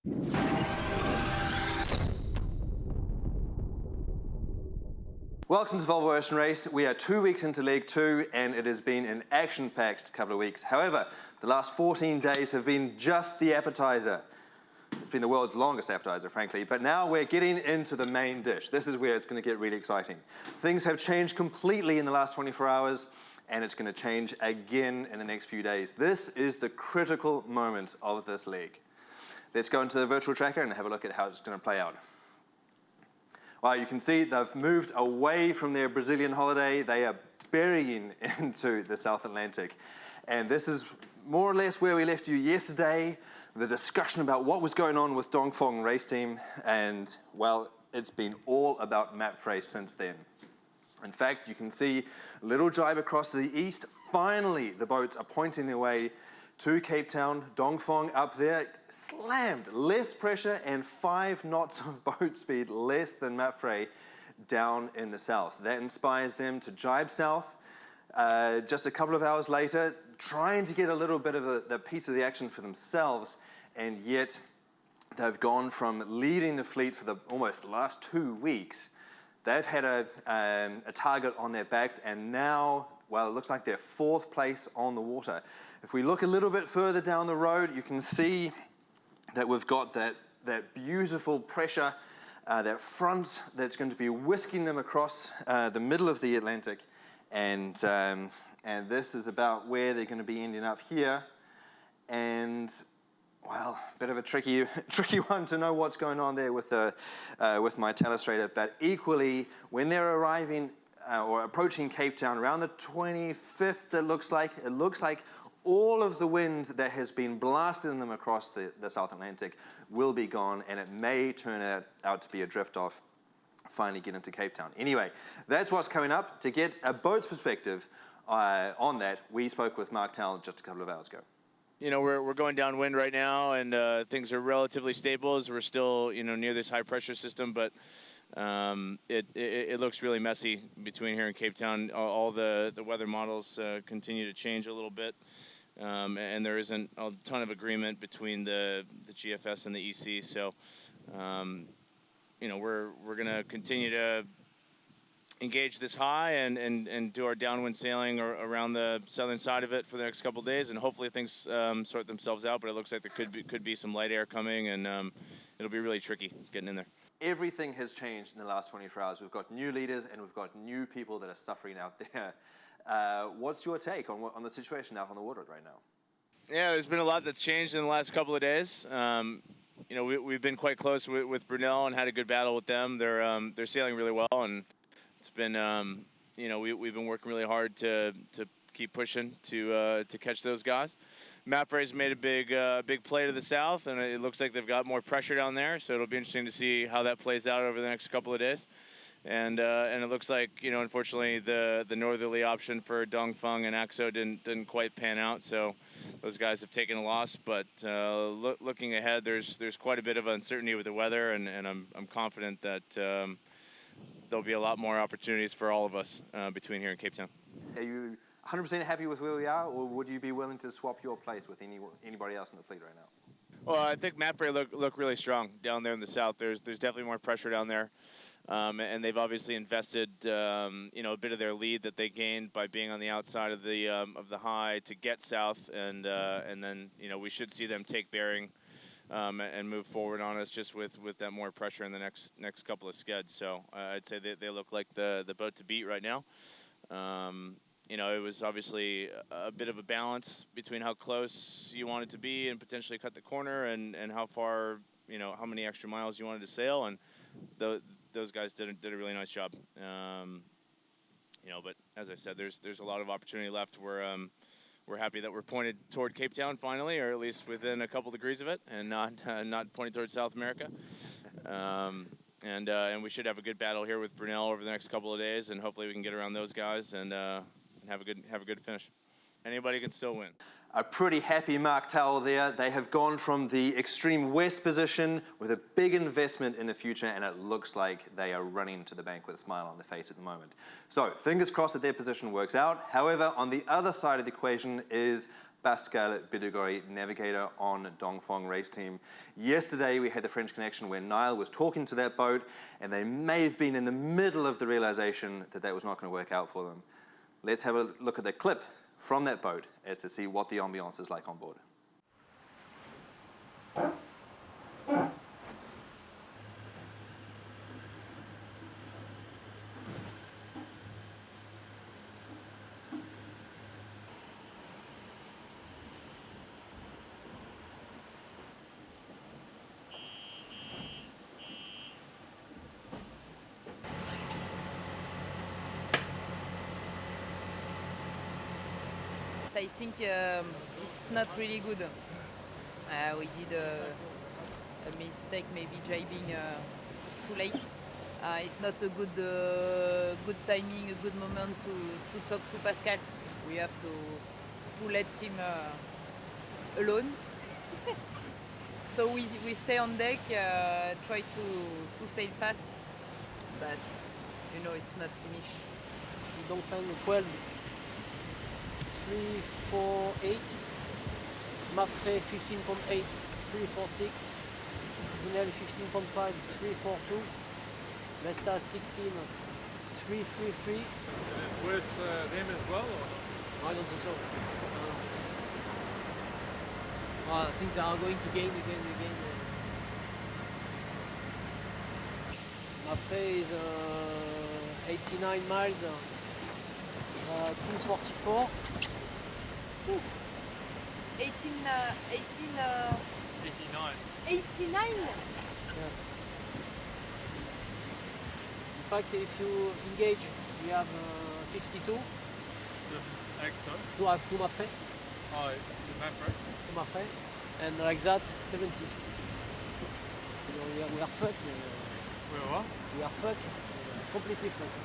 Welcome to Volvo Ocean Race. We are 2 weeks into Leg 2 and it has been an action-packed couple of weeks. However, the last 14 days have been just the appetizer. It's been the world's longest appetizer, frankly, but now we're getting into the main dish. This is where it's going to get really exciting. Things have changed completely in the last 24 hours and it's going to change again in the next few days. This is the critical moment of this leg. Let's go into the virtual tracker and have a look at how it's going to play out. Well, you can see they've moved away from their Brazilian holiday. They are burying into the South Atlantic. And this is more or less where we left you yesterday, the discussion about what was going on with Dongfeng race team. And, well, it's been all about Mapfre since then. In fact, you can see a little jibe across to the east. Finally, the boats are pointing their way to Cape Town. Dongfeng up there, slammed, less pressure and 5 knots of boat speed, less than Mapfre down in the south. That inspires them to jibe south. Just a couple of hours later, trying to get a little bit of a piece of the action for themselves, and yet they've gone from leading the fleet for the almost last 2 weeks. They've had a target on their backs, and now, well, it looks like they're 4th place on the water. If we look a little bit further down the road, you can see that we've got that beautiful pressure, that front that's going to be whisking them across the middle of the Atlantic. And this is about where they're going to be ending up here. And, well, a bit of a tricky one to know what's going on there with my telestrator. But equally, when they're arriving or approaching Cape Town around the 25th, it looks like all of the wind that has been blasting them across the South Atlantic will be gone, and it may turn out to be a drift-off, finally get into Cape Town. Anyway, that's what's coming up. To get a boat's perspective on that, we spoke with Mark Towell just a couple of hours ago. You know, we're going downwind right now, and things are relatively stable as we're still, near this high-pressure system, but it looks really messy between here and Cape Town. All the weather models continue to change a little bit. And there isn't a ton of agreement between the GFS and the EC. So, we're going to continue to engage this high and do our downwind sailing around the southern side of it for the next couple of days, and hopefully things sort themselves out. But it looks like there could be some light air coming, and it'll be really tricky getting in there. Everything has changed in the last 24 hours. We've got new leaders and we've got new people that are suffering out there. What's your take on the situation out on the water right now? Yeah, there's been a lot that's changed in the last couple of days. We've been quite close with Brunel and had a good battle with them. They're sailing really well, and it's been we've been working really hard to keep pushing to catch those guys. Mapfre's made a big play to the south, and it looks like they've got more pressure down there. So it'll be interesting to see how that plays out over the next couple of days. And it looks like, unfortunately, the northerly option for Dongfeng and Axo didn't quite pan out. So those guys have taken a loss. But looking ahead, there's quite a bit of uncertainty with the weather, and I'm confident that there'll be a lot more opportunities for all of us between here and Cape Town. Are you 100% happy with where we are, or would you be willing to swap your place with anybody else in the fleet right now? Well, I think Mapfre look really strong down there in the south. There's definitely more pressure down there. And they've obviously invested, a bit of their lead that they gained by being on the outside of the high to get south, and then we should see them take bearing and move forward on us just with that more pressure in the next couple of skids. So I'd say they look like the boat to beat right now. It was obviously a bit of a balance between how close you wanted to be and potentially cut the corner, and how far, how many extra miles you wanted to sail, and those guys did a really nice job. But as I said, there's a lot of opportunity left. We're happy that we're pointed toward Cape Town finally, or at least within a couple degrees of it, and not pointed toward South America. And we should have a good battle here with Brunel over the next couple of days, and hopefully we can get around those guys and have a good finish. Anybody can still win. A pretty happy Mark Towell there. They have gone from the extreme west position with a big investment in the future, and it looks like they are running to the bank with a smile on their face at the moment. So fingers crossed that their position works out. However, on the other side of the equation is Pascal Bidugori, navigator on Dongfeng race team. Yesterday we had the French connection where Niall was talking to that boat, and they may have been in the middle of the realization that that was not going to work out for them. Let's have a look at the clip from that boat as to see what the ambiance is like on board. I think it's not really good. We did a mistake, maybe driving too late. It's not a good timing, a good moment to talk to Pascal. We have to let him alone. So we stay on deck, try to sail fast, but you know it's not finished. Dongfeng 12, 348, Mapfre 15.8, 346, Brunel 15.5, 342, Vesta 16, 333. And it's worse for them as well? Or? I don't think so. Things are going to gain again. Mapfre is 89 miles, 244. 89. 89. Yeah. In fact, if you engage, we have 52 To exo? to Mapfre. Oh, to Mapfre? To Mapfre. And like that, 70. You know, we are fucked. We're what? We are fucked. Completely fucked.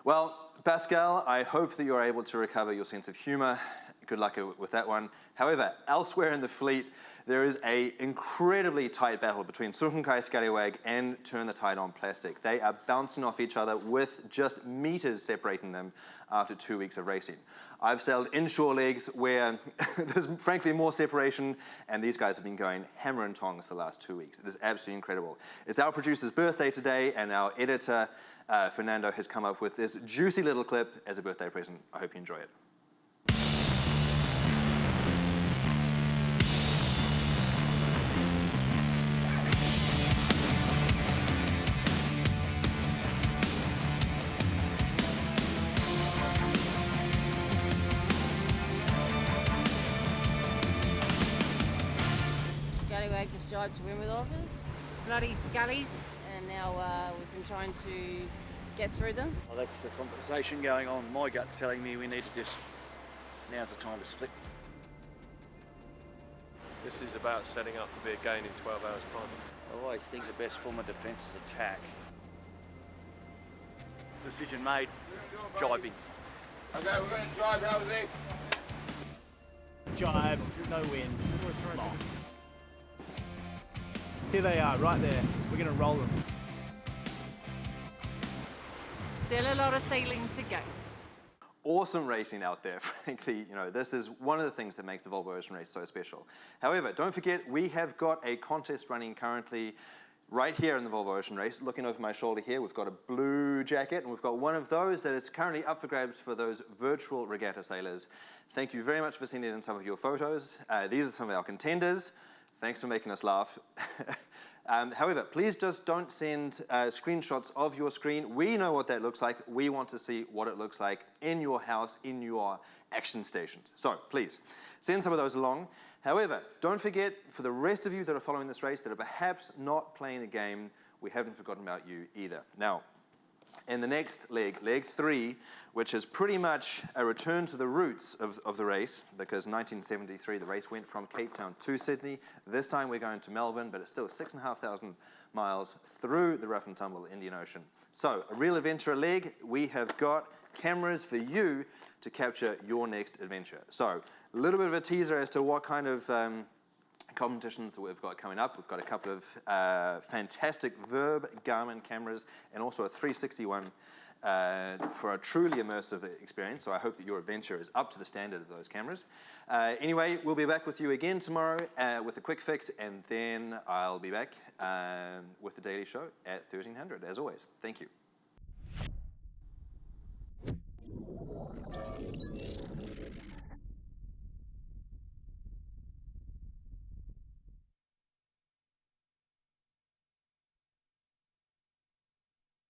Well, Pascal, I hope that you're able to recover your sense of humor. Good luck with that one. However, elsewhere in the fleet, there is an incredibly tight battle between Sunkai Scallywag and Turn the Tide on Plastic. They are bouncing off each other with just meters separating them after 2 weeks of racing. I've sailed inshore legs where there's frankly more separation, and these guys have been going hammer and tongs for the last 2 weeks. It is absolutely incredible. It's our producer's birthday today, and our editor, Fernando, has come up with this juicy little clip as a birthday present. I hope you enjoy it. Scallywag just tried to win with offers, Bloody scallies. and now we've been trying to get through them. Well, that's the conversation going on. My gut's telling me we need to just, now's the time to split. This is about setting up to be a gain in 12 hours' time. I always think the best form of defence is attack. Decision made, jibing. Okay, we're going to drive out with it. Jibe, no wind, loss. Here they are, right there. We're going to roll them. Still a lot of sailing to go. Awesome racing out there, frankly. You know, this is one of the things that makes the Volvo Ocean Race so special. However, don't forget, we have got a contest running currently right here in the Volvo Ocean Race. Looking over my shoulder here, we've got a blue jacket, and we've got one of those that is currently up for grabs for those Virtual Regatta sailors. Thank you very much for sending in some of your photos. These are some of our contenders. Thanks for making us laugh. However, please just don't send screenshots of your screen. We know what that looks like. We want to see what it looks like in your house, in your action stations. So please, send some of those along. However, don't forget, for the rest of you that are following this race that are perhaps not playing the game, we haven't forgotten about you either. Now, in the next leg, leg 3, which is pretty much a return to the roots of the race, because 1973 the race went from Cape Town to Sydney. This time we're going to Melbourne, but it's still 6,500 miles through the rough and tumble Indian Ocean. So, a real adventure leg. We have got cameras for you to capture your next adventure. So, a little bit of a teaser as to what kind of competitions that we've got coming up. We've got a couple of fantastic Verb Garmin cameras and also a 360 one. for a truly immersive experience. So I hope that your adventure is up to the standard of those cameras. Anyway, we'll be back with you again tomorrow with a quick fix, and then I'll be back with the Daily Show at 1300, as always. Thank you.